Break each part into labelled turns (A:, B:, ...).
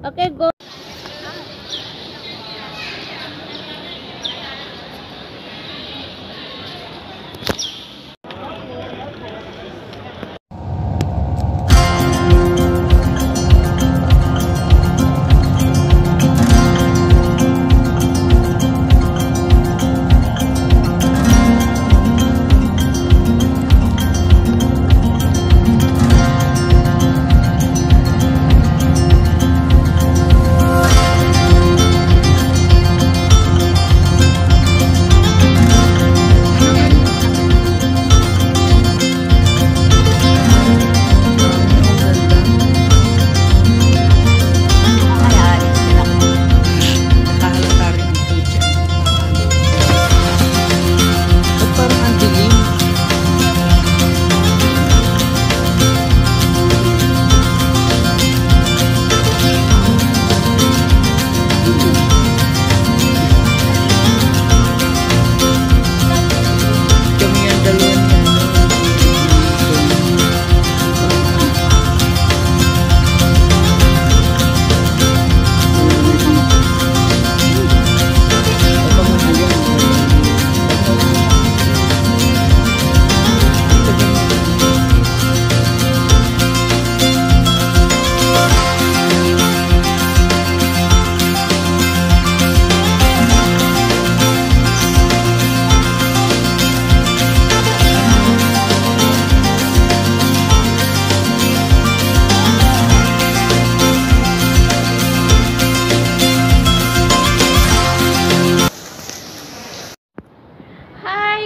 A: Okay, go.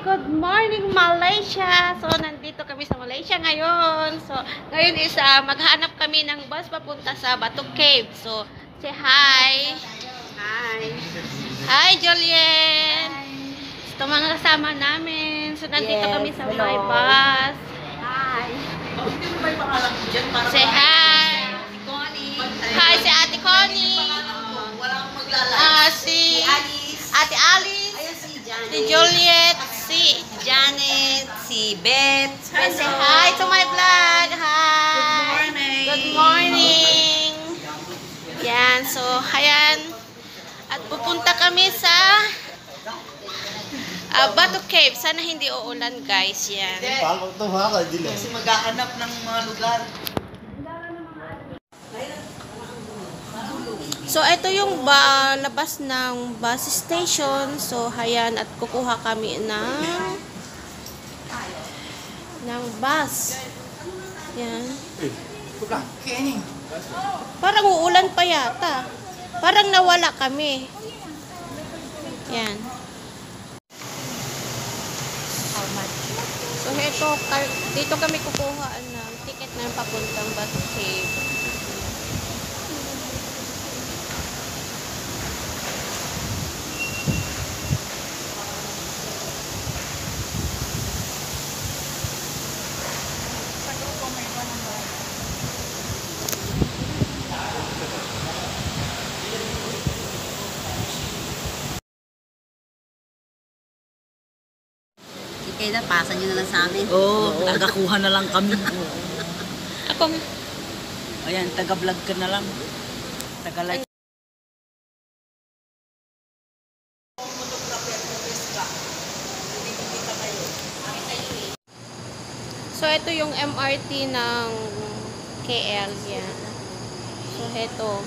A: Good morning Malaysia! So, nandito kami sa Malaysia ngayon. So, ngayon is maghanap kami ng bus papunta sa Batu Cave. So, say hi! Hi! Hi Julian! Ito mga kasama namin. So, nandito kami sa my bus. Hi! Say hi! Hi si Ate Connie! Si Ate Alice! Si Juliet! Si
B: Janet, si Beth.
A: Say hi to my vlog. Hi.
B: Good morning.
A: Good morning. Yan. So, ayan. At pupunta kami sa Batu Cave. Sana hindi uulan, guys. Yan.
B: Kasi maghahanap ng mga lugar.
A: So, ito yung labas ng bus station. So, ayan. At kukuha kami ng bus. Yan. Parang uulan pa yata. Parang nawala kami. Yan. So, dito kami kukuha ng ticket na papuntang Batu Cave.
B: Kaya na, pasa nyo na lang sa amin. Oo, tagakuha na lang kami.
A: Ako nga.
B: Ayan, taga-vlog ka na lang. Taga-like.
A: So, ito yung MRT ng KL. Yan. So, ito.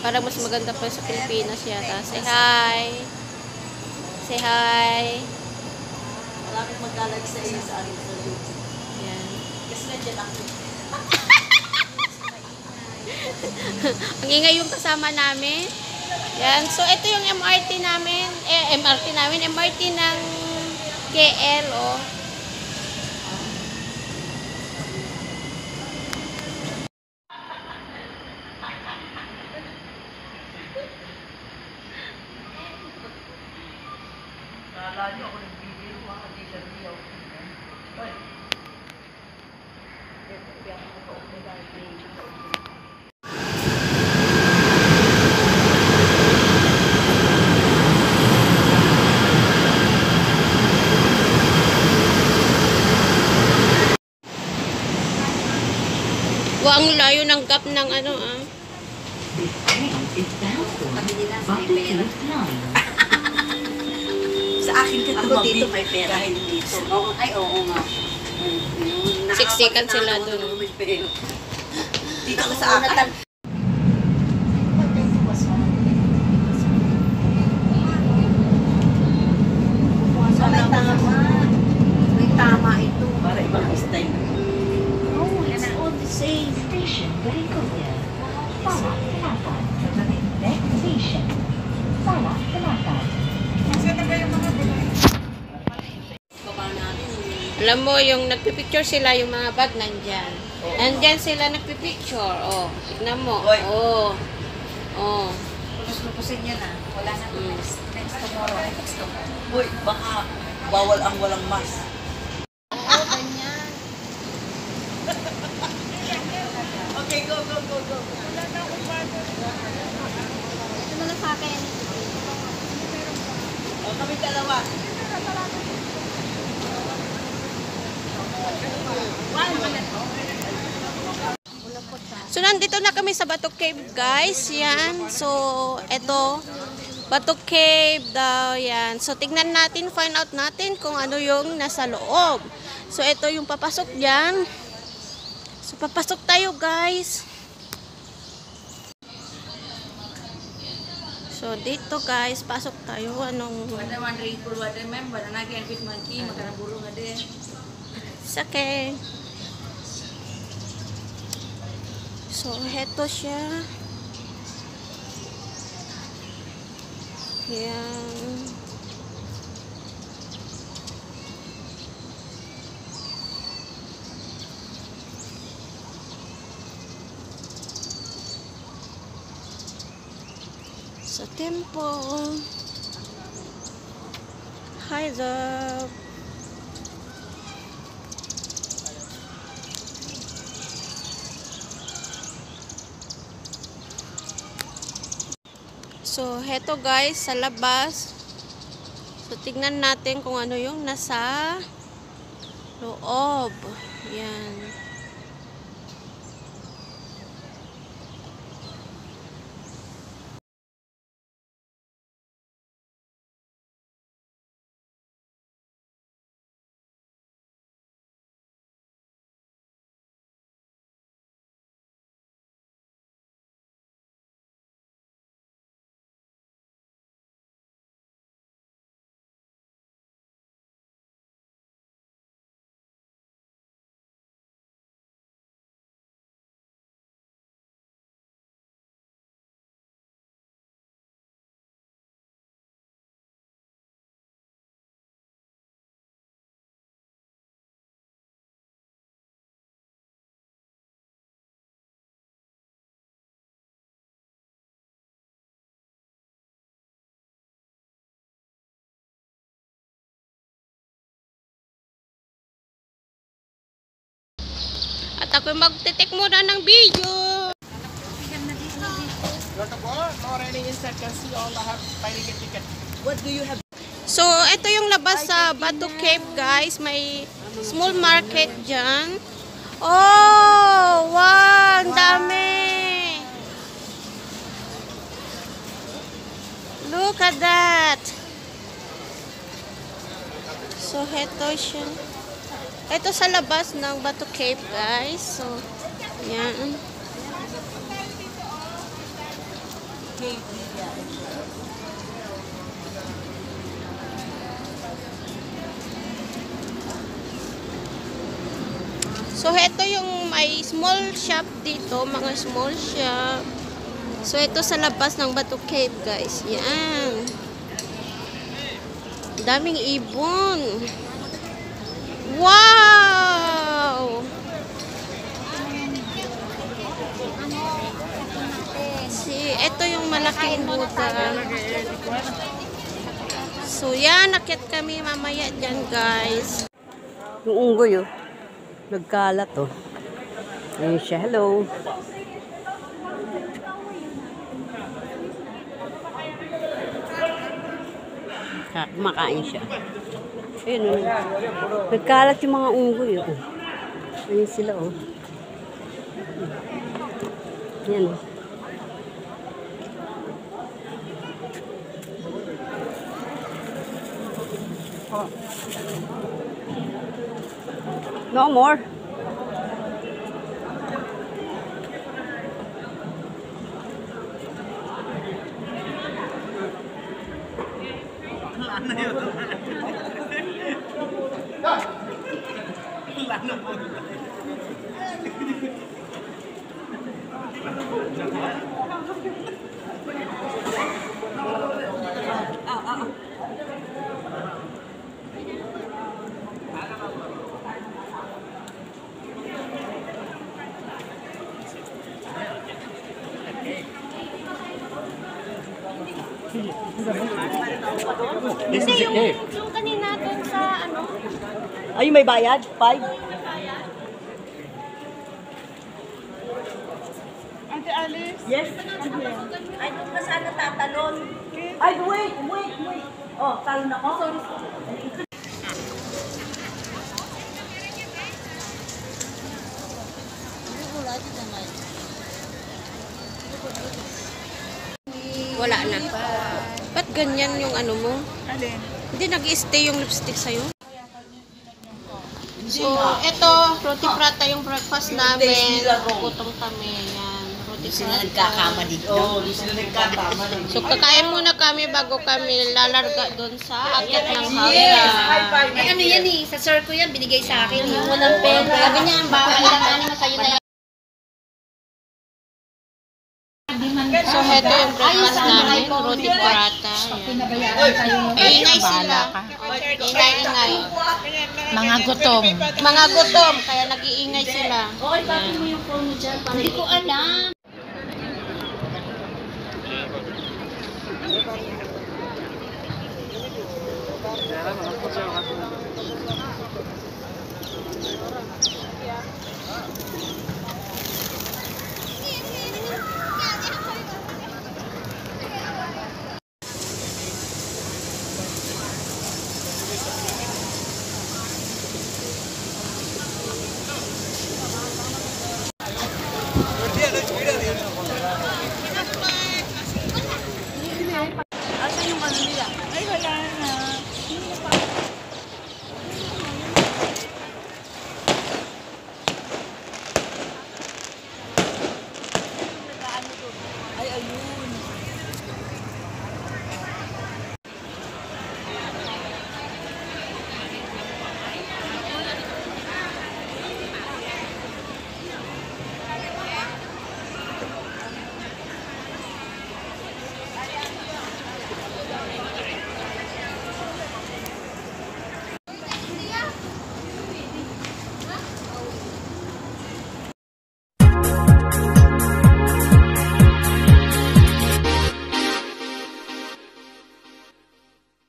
A: Parang mas maganda pa sa Pilipinas yata. Say hi! Say hi!
B: Maraming mag-like sa iyo sa akin sa YouTube.
A: Yan.
B: Kasi nandiyan ako.
A: Ang ingay yung kasama namin. Yan. So, ito yung MRT namin. MRT ng KL, oh.
B: Naalala niyo ako nag-video, mga kadila-diyaw. Ay!
A: Wa, ang layo ng gap ng ano ah.
B: Sa akin ka
C: Ako
B: tumabi.
C: dito may pera.
B: Dahil dito.
C: Oo, ay oo nga.
A: Siksikan sila dun.
B: Dito ka sa akin.
C: May tama. May tama ito.
B: Para ibang style.
D: Oh, it's on the same station, berikutnya. Selamat Selatan. Next station. Selamat Selatan.
C: Baba natin.
A: Alam mo, yung nagpipicture sila, yung mga bag nandyan. Nandyan sila nagpipicture. Oh, tignan mo.
B: Hoy.
A: Oh. Oh.
C: Lupusin niya na. Wala na next tomorrow. Next tomorrow.
B: Uy, baka bawal ang walang mask.
C: Oo, ganyan.
B: Okay, go, go, go, go.
C: Ito na lang sa akin.
B: O, kami dalawa.
A: So, nandito na kami sa Batok Cave, guys. Yan. So, eto. Batok Cave daw. Yan. So, tignan natin, find out natin kung ano yung nasa loob. So, eto yung papasok dyan. So, papasok tayo, guys. So, dito, guys. Pasok tayo. Anong...
C: Ada man ring puluh ada member na naging bit monkey makana bulong ada.
A: Sake. So, heto siya. Yan. Sa temple. Hi there. So, heto guys, sa labas. So, tignan natin kung ano yung nasa loob. Yan. At ako magtitik muna ng video.
B: What do you have?
A: So, ito yung labas sa Batok Cave, guys. May small market dyan. Oh! Wow! Ang dami! Look at that! So, ito siya. Ito sa labas ng Batok Cave, guys. So, yan. So, ito yung may small shop dito, mga small shop. So, ito sa labas ng Batok Cave, guys. Yan. Daming ibon. Wow! Ito yung malaking Buddha. So, yan. Nakit kami mamaya dyan, guys.
C: Yung unggoy oh. Nagkalat oh. Ayun siya. Hello. Kumakain siya. Ayun oh. Nagkalat yung mga unggoy oh. Ayun sila oh. Yan. No more.
A: Hindi, yung kanina doon sa ano,
C: Ay, may bayad? 5?
B: Ate Alice?
C: Yes.
B: Ay, doon ka sana tatalon.
C: Ay, wait. Oh, talon ako? Sorry.
A: wala na. Ba't ganyan yung ano mo?
B: Alin?
A: Hindi nag-i-stay yung lipstick sa'yo? So, ito, roti prata yung breakfast namin. Gutom kami. Yan, roti prata.
B: Oo, di sila nagkakama.
A: So, kakain muna kami bago kami lalarga doon sa akit ng hagdan.
E: Eh, ano yan eh, sa sir ko yan, binigay sa akin. Yung walang pera. Sabi niya, ang bawal lang ano sa'yo na yan.
A: So, ito yung breakfast namin, roti prata. Yan.
E: Pinabayaan sa'yo.
A: Ingay sila. Ingay.
E: Mga gutom.
A: Mga gutom, kaya nag-iingay sila.
E: Okay, papi mo yung phone mo dyan. Hindi ko alam.